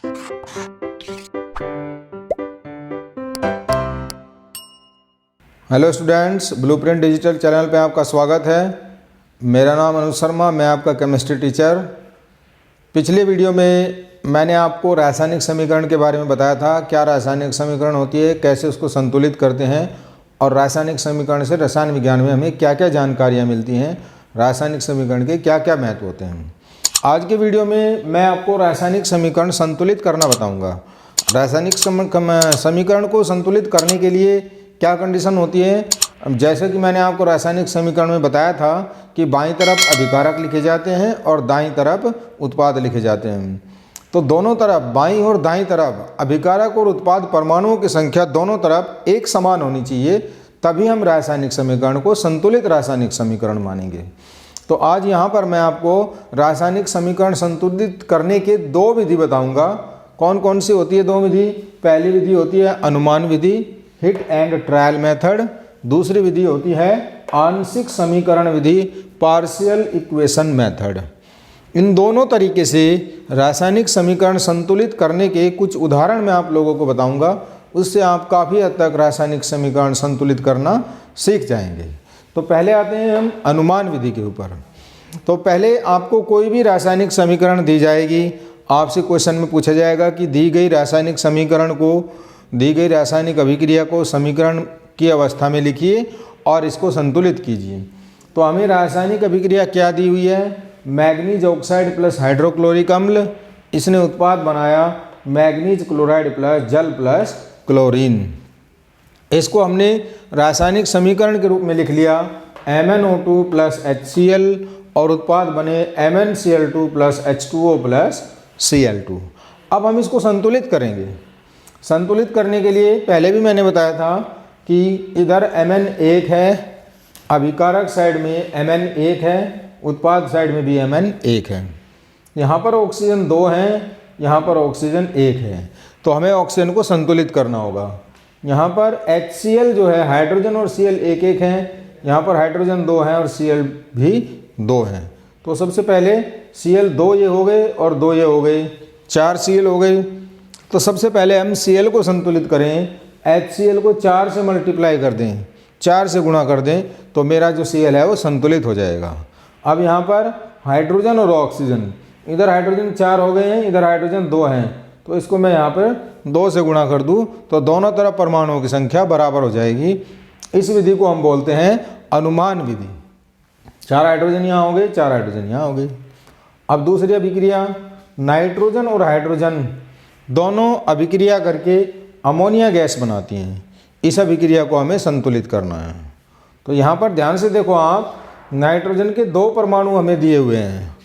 Hello students, blueprint digital channel पे आपका स्वागत है। मेरा नाम अनुज शर्मा, मैं आपका केमिस्ट्री टीचर। पिछले वीडियो में मैंने आपको रासायनिक समीकरण के बारे में बताया था। क्या रासायनिक समीकरण होती है, कैसे उसको संतुलित करते हैं और रासायनिक समीकरण से रसायन विज्ञान में हमें क्या क्या जानकारियाँ मिलती हैं, रासायनिक समीकरण के क्या क्या महत्व होते हैं। आज के वीडियो में मैं आपको रासायनिक समीकरण संतुलित करना बताऊँगा। रासायनिक समीकरण को संतुलित करने के लिए क्या कंडीशन होती है। जैसे कि मैंने आपको रासायनिक समीकरण में बताया था कि बाईं तरफ अभिकारक लिखे जाते हैं और दाईं तरफ उत्पाद लिखे जाते हैं। तो दोनों तरफ, बाईं और दाईं तरफ, अभिकारक और उत्पाद परमाणुओं की संख्या दोनों तरफ एक समान होनी चाहिए, तभी हम रासायनिक समीकरण को संतुलित रासायनिक समीकरण मानेंगे। तो आज यहाँ पर मैं आपको रासायनिक समीकरण संतुलित करने के दो विधि बताऊँगा। कौन कौन सी होती है दो विधि? पहली विधि होती है अनुमान विधि, हिट एंड ट्रायल मेथड। दूसरी विधि होती है आंशिक समीकरण विधि, पार्शियल इक्वेशन मेथड। इन दोनों तरीके से रासायनिक समीकरण संतुलित करने के कुछ उदाहरण मैं आप लोगों को बताऊंगा। उससे आप काफ़ी हद तक रासायनिक समीकरण संतुलित करना सीख जाएंगे। तो पहले आते हैं हम अनुमान विधि के ऊपर। तो पहले आपको कोई भी रासायनिक समीकरण दी जाएगी, आपसे क्वेश्चन में पूछा जाएगा कि दी गई रासायनिक समीकरण को, दी गई रासायनिक अभिक्रिया को समीकरण की अवस्था में लिखिए और इसको संतुलित कीजिए। तो हमें रासायनिक अभिक्रिया क्या दी हुई है? मैग्नीज ऑक्साइड प्लस हाइड्रोक्लोरिक अम्ल, इसने उत्पाद बनाया मैग्नीज क्लोराइड प्लस जल प्लस क्लोरीन। इसको हमने रासायनिक समीकरण के रूप में लिख लिया MnO2 प्लस HCl और उत्पाद बने MnCl2 plus H2O plus Cl2। अब हम इसको संतुलित करेंगे। संतुलित करने के लिए पहले भी मैंने बताया था कि इधर Mn 1 है, अभिकारक साइड में Mn 1 है, उत्पाद साइड में भी Mn 1 है। यहाँ पर ऑक्सीजन 2 हैं, यहाँ पर ऑक्सीजन 1 है। तो हमें ऑक्सीजन को संतुलित करना होगा। यहाँ पर HCl जो है, हाइड्रोजन और Cl 1-1 हैं, यहाँ पर हाइड्रोजन 2 हैं और Cl भी 2 हैं। तो सबसे पहले Cl 2 ये हो गए और 2 ये हो गए, 4 Cl हो गए। तो सबसे पहले हम Cl को संतुलित करें। HCl को 4 से मल्टीप्लाई कर दें, 4 से गुणा कर दें, तो मेरा जो Cl है वो संतुलित हो जाएगा। अब यहाँ पर हाइड्रोजन और ऑक्सीजन, इधर हाइड्रोजन 4 हो गए हैं, इधर हाइड्रोजन 2 हैं, तो इसको मैं यहाँ पर 2 से गुणा कर दूँ तो दोनों तरफ परमाणुओं की संख्या बराबर हो जाएगी। इस विधि को हम बोलते हैं अनुमान विधि। 4 हाइड्रोजन यहाँ हो गए, 4 हाइड्रोजन यहाँ हो गए। अब दूसरी अभिक्रिया, नाइट्रोजन और हाइड्रोजन दोनों अभिक्रिया करके अमोनिया गैस बनाती हैं। इस अभिक्रिया को हमें संतुलित करना है। तो यहाँ पर ध्यान से देखो आप, नाइट्रोजन के 2 परमाणु हमें दिए हुए हैं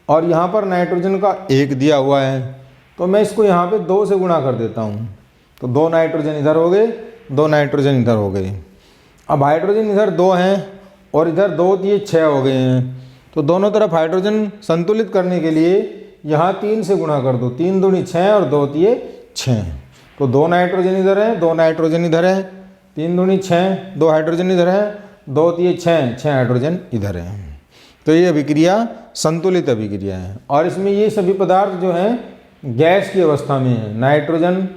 और यहाँ पर नाइट्रोजन का 1 दिया हुआ है। तो मैं इसको यहाँ पे 2 से गुणा कर देता हूँ। तो 2 नाइट्रोजन इधर हो गए, 2 नाइट्रोजन इधर हो गए। अब हाइड्रोजन इधर 2 हैं और इधर 2 दिए 6 हो गए हैं। तो दोनों तरफ हाइड्रोजन संतुलित करने के लिए यहाँ 3 से गुणा कर दो, 3 दूनी 6 और 2 दिए 6। तो 2 नाइट्रोजन इधर है, 2 नाइट्रोजन इधर है, 3 दूनी 6, 2 हाइड्रोजन इधर है, 2 दिए 6, 6 हाइड्रोजन इधर है। तो ये अभिक्रिया संतुलित अभिक्रिया है और इसमें ये सभी पदार्थ जो हैं गैस की अवस्था में है। नाइट्रोजन,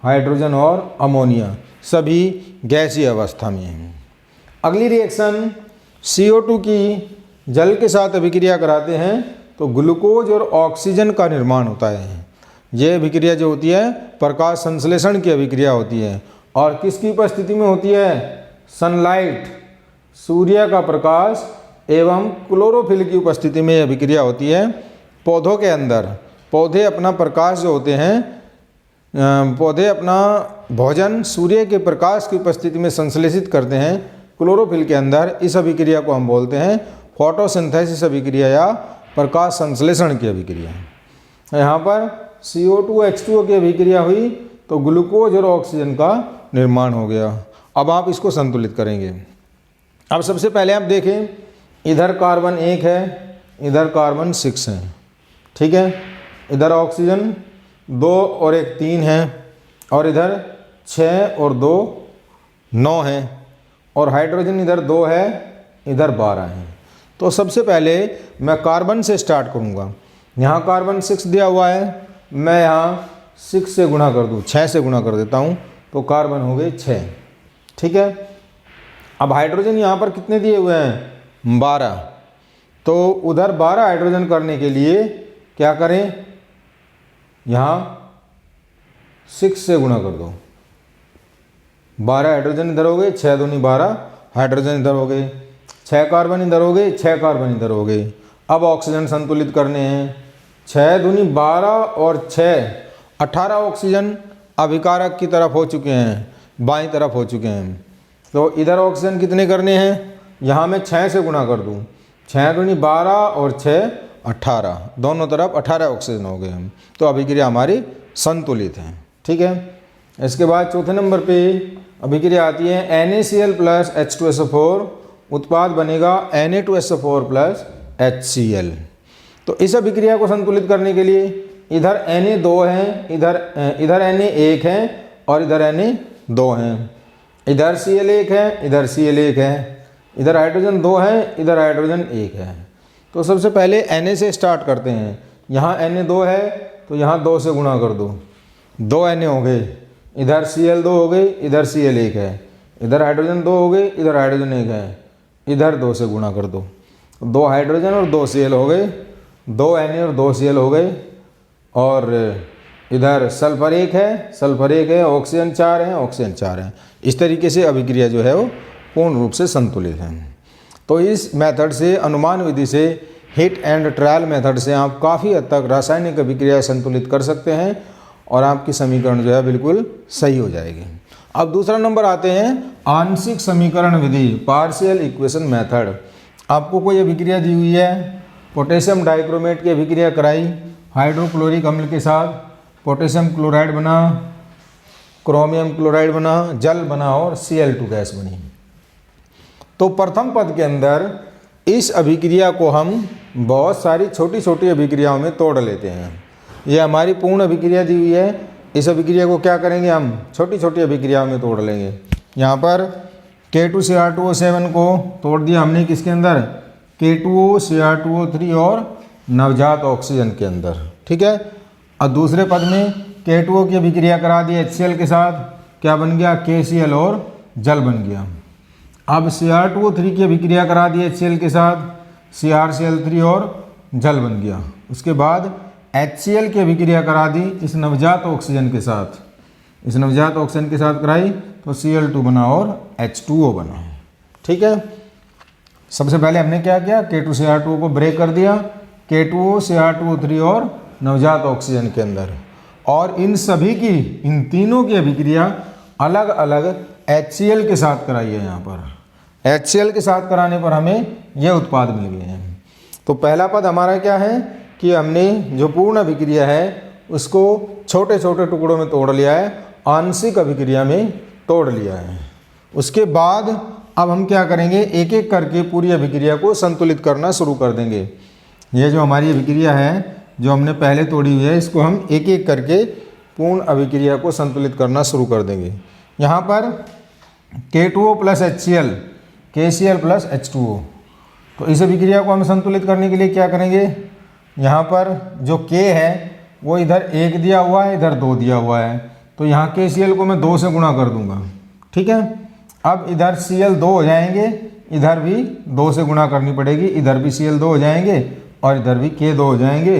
हाइड्रोजन और अमोनिया सभी गैसीय अवस्था में हैं। अगली रिएक्शन, CO2 की जल के साथ अभिक्रिया कराते हैं तो ग्लूकोज और ऑक्सीजन का निर्माण होता है। ये अभिक्रिया जो होती है प्रकाश संश्लेषण की अभिक्रिया होती है और किसकी उपस्थिति में होती है? सनलाइट, सूर्य का प्रकाश एवं क्लोरोफिल की उपस्थिति में अभिक्रिया होती है। पौधों के अंदर, पौधे अपना प्रकाश जो होते हैं, पौधे अपना भोजन सूर्य के प्रकाश की उपस्थिति में संश्लेषित करते हैं क्लोरोफिल के अंदर। इस अभिक्रिया को हम बोलते हैं फोटोसिंथेसिस अभिक्रिया या प्रकाश संश्लेषण की अभिक्रिया। यहाँ पर CO2 H2O की अभिक्रिया हुई तो ग्लूकोज और ऑक्सीजन का निर्माण हो गया। अब आप इसको संतुलित करेंगे। अब सबसे पहले आप देखें, इधर कार्बन 1 है, इधर कार्बन 6 है, ठीक है। इधर ऑक्सीजन 2 और 1 3 है और इधर 6 और 2 9 है और हाइड्रोजन इधर 2 है, इधर 12 है। तो सबसे पहले मैं कार्बन से स्टार्ट करूँगा। यहाँ कार्बन 6 दिया हुआ है, मैं यहाँ 6 से गुणा कर दूँ, 6 से गुणा कर देता हूँ, तो कार्बन हो गए 6। ठीक है। अब हाइड्रोजन यहाँ पर कितने दिए हुए हैं? 12। तो उधर 12 हाइड्रोजन करने के लिए क्या करें? यहाँ 6 से गुणा कर दो। 12 हाइड्रोजन इधर हो गए, 6 दूनी 12 हाइड्रोजन इधर हो गए, 6 कार्बन इधर हो गए, 6 कार्बन इधर हो गए। अब ऑक्सीजन संतुलित करने हैं। 6 दूनी 12 और 6 18 ऑक्सीजन अभिकारक की तरफ हो चुके हैं, बाईं तरफ हो चुके हैं। तो इधर ऑक्सीजन कितने करने हैं? यहाँ मैं 6 से गुणा कर दूँ। 6 दूनी 12 और 6 18, दोनों तरफ 18 ऑक्सीजन हो गए हम। तो अभिक्रिया हमारी संतुलित है। ठीक है। इसके बाद चौथे नंबर पे अभिक्रिया आती है NaCl प्लस H2SO4, उत्पाद बनेगा Na2SO4 प्लस HCl। तो इस अभिक्रिया को संतुलित करने के लिए इधर Na 2 है, इधर Na 1 है और इधर Na 2 हैं। इधर Cl 1 है, इधर Cl 1 है, इधर हाइड्रोजन 2 है, इधर हाइड्रोजन 1 है। तो सबसे पहले Na से स्टार्ट करते हैं। यहाँ Na 2 है तो यहाँ 2 से गुणा कर दो, 2 Na हो गए। इधर Cl 2 हो गए, इधर Cl 1 है, इधर हाइड्रोजन 2 हो गए, इधर हाइड्रोजन 1 है, इधर 2 से गुणा कर दो, 2 हाइड्रोजन और 2 Cl हो गए, 2 Na और 2 Cl हो गए। और इधर सल्फर 1 है, सल्फर 1 है, ऑक्सीजन 4 है, ऑक्सीजन 4 है। इस तरीके से अभिक्रिया जो है वो पूर्ण रूप से संतुलित है। तो इस मेथड से, अनुमान विधि से, हिट एंड ट्रायल मेथड से आप काफ़ी हद तक रासायनिक अभिक्रिया संतुलित कर सकते हैं और आपकी समीकरण जो है बिल्कुल सही हो जाएगी। अब दूसरा नंबर आते हैं आंशिक समीकरण विधि, पार्शियल इक्वेशन मेथड। आपको कोई अभिक्रिया दी हुई है, पोटेशियम डाइक्रोमेट की अभिक्रिया कराई, हाइड्रोक्लोरिक अम्ल के साथ पोटेशियम क्लोराइड बना, क्रोमियम क्लोराइड बना, जल बना और Cl2 गैस बनी। तो प्रथम पद के अंदर इस अभिक्रिया को हम बहुत सारी छोटी छोटी अभिक्रियाओं में तोड़ लेते हैं। ये हमारी पूर्ण अभिक्रिया दी हुई है, इस अभिक्रिया को क्या करेंगे? हम छोटी छोटी अभिक्रियाओं में तोड़ लेंगे। यहाँ पर K2Cr2O7 को तोड़ दिया हमने किसके अंदर? K2O Cr2O3 और नवजात ऑक्सीजन के अंदर। ठीक है। और दूसरे पद में K2O की अभिक्रिया करा दी HCl के साथ, क्या बन गया? KCl और जल बन गया। अब Cr2O3 की अभिक्रिया करा दी HCl के साथ, CrCl3 और जल बन गया। उसके बाद HCl की अभिक्रिया करा दी इस नवजात ऑक्सीजन के साथ, इस नवजात ऑक्सीजन के साथ कराई तो Cl2 बना और H2O बना। ठीक है। सबसे पहले हमने क्या किया? K2Cr2O को ब्रेक कर दिया, K2O Cr2O3 और नवजात ऑक्सीजन के अंदर, और इन सभी की, इन तीनों की अभिक्रिया अलग अलग HCl के साथ कराई है। यहाँ पर HCl के साथ कराने पर हमें यह उत्पाद मिल गए हैं। तो पहला पद हमारा क्या है कि हमने जो पूर्ण अभिक्रिया है उसको छोटे छोटे टुकड़ों में तोड़ लिया है, आंशिक अभिक्रिया में तोड़ लिया है। उसके बाद अब हम क्या करेंगे? एक एक करके पूरी अभिक्रिया को संतुलित करना शुरू कर देंगे। ये जो हमारी अभिक्रिया है जो हमने पहले तोड़ी हुई है, इसको हम एक एक करके पूर्ण अभिक्रिया को संतुलित करना शुरू कर देंगे। यहाँ पर K2O plus HCl, KCl plus H2O। तो इस अभिक्रिया को हम संतुलित करने के लिए क्या करेंगे? यहाँ पर जो K है वो इधर 1 दिया हुआ है, इधर 2 दिया हुआ है, तो यहाँ KCl को मैं 2 से गुणा कर दूंगा। ठीक है। अब इधर Cl 2 हो जाएंगे, इधर भी 2 से गुणा करनी पड़ेगी, इधर भी Cl 2 हो जाएंगे और इधर भी K 2 हो जाएंगे।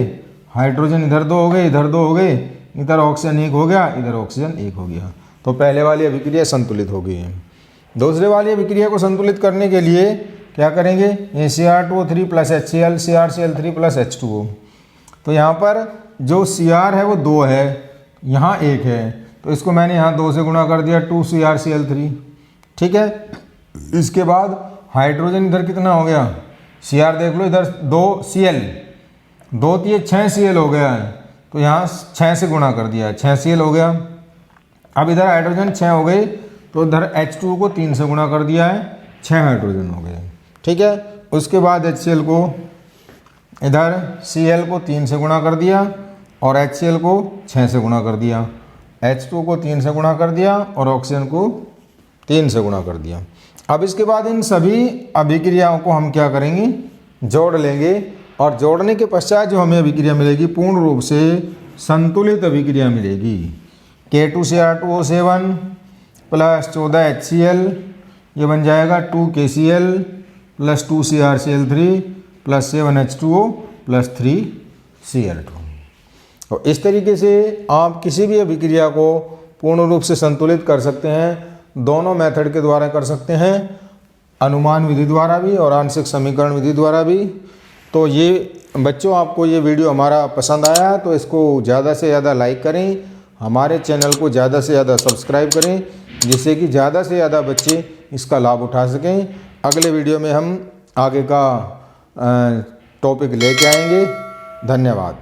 हाइड्रोजन इधर 2 हो गए, इधर 2 हो गए, इधर ऑक्सीजन 1 हो गया, इधर ऑक्सीजन 1 हो गया। तो पहले वाली अभिक्रिया संतुलित हो गई है। दूसरे वाली अभिक्रिया को संतुलित करने के लिए क्या करेंगे? ये Cr2O3 plus HCl, CrCl3 plus H2O। तो यहाँ पर जो Cr है वो 2 है, यहाँ 1 है, तो इसको मैंने यहाँ 2 से गुणा कर दिया, 2CrCl3। ठीक है। इसके बाद हाइड्रोजन इधर कितना हो गया? Cr देख लो, इधर 2Cl, 2 दिए 6Cl हो गया है, तो यहाँ 6 से गुणा कर दिया, 6Cl हो गया। अब इधर हाइड्रोजन 6 हो गए, तो इधर H2O को 3 से गुणा कर दिया है, 6 हाइड्रोजन हो गए। ठीक है। उसके बाद HCl को, इधर Cl को 3 से गुणा कर दिया और HCl को 6 से गुणा कर दिया, H2O को 3 से गुणा कर दिया और ऑक्सीजन को 3 से गुणा कर दिया। अब इसके बाद इन सभी अभिक्रियाओं को हम क्या करेंगे? जोड़ लेंगे, और जोड़ने के पश्चात जो हमें अभिक्रिया मिलेगी पूर्ण रूप से संतुलित अभिक्रिया मिलेगी। K2Cr2O7 प्लस 14 HCl, ये बन जाएगा 2 KCl plus 2 CrCl3 plus 7 H2O plus 3 Cl2। और इस तरीके से आप किसी भी अभिक्रिया को पूर्ण रूप से संतुलित कर सकते हैं। दोनों मेथड के द्वारा कर सकते हैं, अनुमान विधि द्वारा भी और आंशिक समीकरण विधि द्वारा भी। तो ये बच्चों, आपको ये वीडियो हमारा पसंद आया तो इसको ज़्यादा से ज़्यादा लाइक करें, हमारे चैनल को ज़्यादा से ज़्यादा सब्सक्राइब करें, जिससे कि ज़्यादा से ज़्यादा बच्चे इसका लाभ उठा सकें। अगले वीडियो में हम आगे का टॉपिक लेके आएंगे। धन्यवाद।